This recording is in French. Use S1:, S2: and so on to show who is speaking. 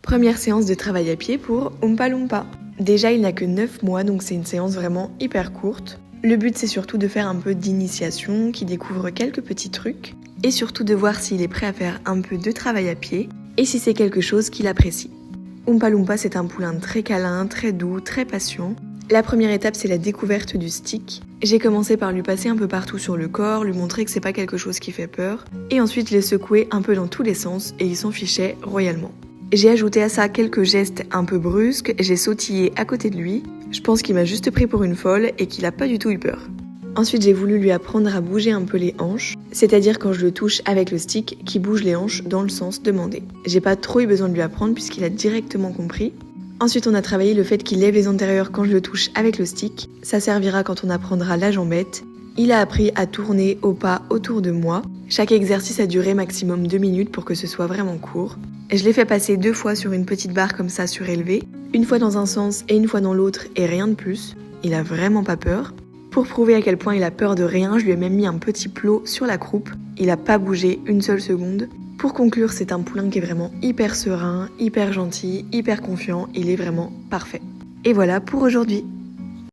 S1: Première séance de travail à pied pour Oompa Loompa. Déjà, il n'a que 9 mois, donc c'est une séance vraiment hyper courte. Le but, c'est surtout de faire un peu d'initiation, qu'il découvre quelques petits trucs, et surtout de voir s'il est prêt à faire un peu de travail à pied, et si c'est quelque chose qu'il apprécie. Oompa Loompa, c'est un poulain très câlin, très doux, très patient. La première étape, c'est la découverte du stick. J'ai commencé par lui passer un peu partout sur le corps, lui montrer que c'est pas quelque chose qui fait peur, et ensuite les secouer un peu dans tous les sens, et il s'en fichait royalement. J'ai ajouté à ça quelques gestes un peu brusques, j'ai sautillé à côté de lui. Je pense qu'il m'a juste pris pour une folle et qu'il a pas du tout eu peur. Ensuite, j'ai voulu lui apprendre à bouger un peu les hanches, c'est-à-dire quand je le touche avec le stick, qu'il bouge les hanches dans le sens demandé. J'ai pas trop eu besoin de lui apprendre puisqu'il a directement compris. Ensuite, on a travaillé le fait qu'il lève les antérieurs quand je le touche avec le stick. Ça servira quand on apprendra la jambette. Il a appris à tourner au pas autour de moi. Chaque exercice a duré maximum 2 minutes pour que ce soit vraiment court. Je l'ai fait passer 2 fois sur une petite barre comme ça surélevée, une fois dans un sens et une fois dans l'autre et rien de plus. Il a vraiment pas peur. Pour prouver à quel point il a peur de rien, je lui ai même mis un petit plot sur la croupe. Il a pas bougé une seule seconde. Pour conclure, c'est un poulain qui est vraiment hyper serein, hyper gentil, hyper confiant. Il est vraiment parfait. Et voilà pour aujourd'hui.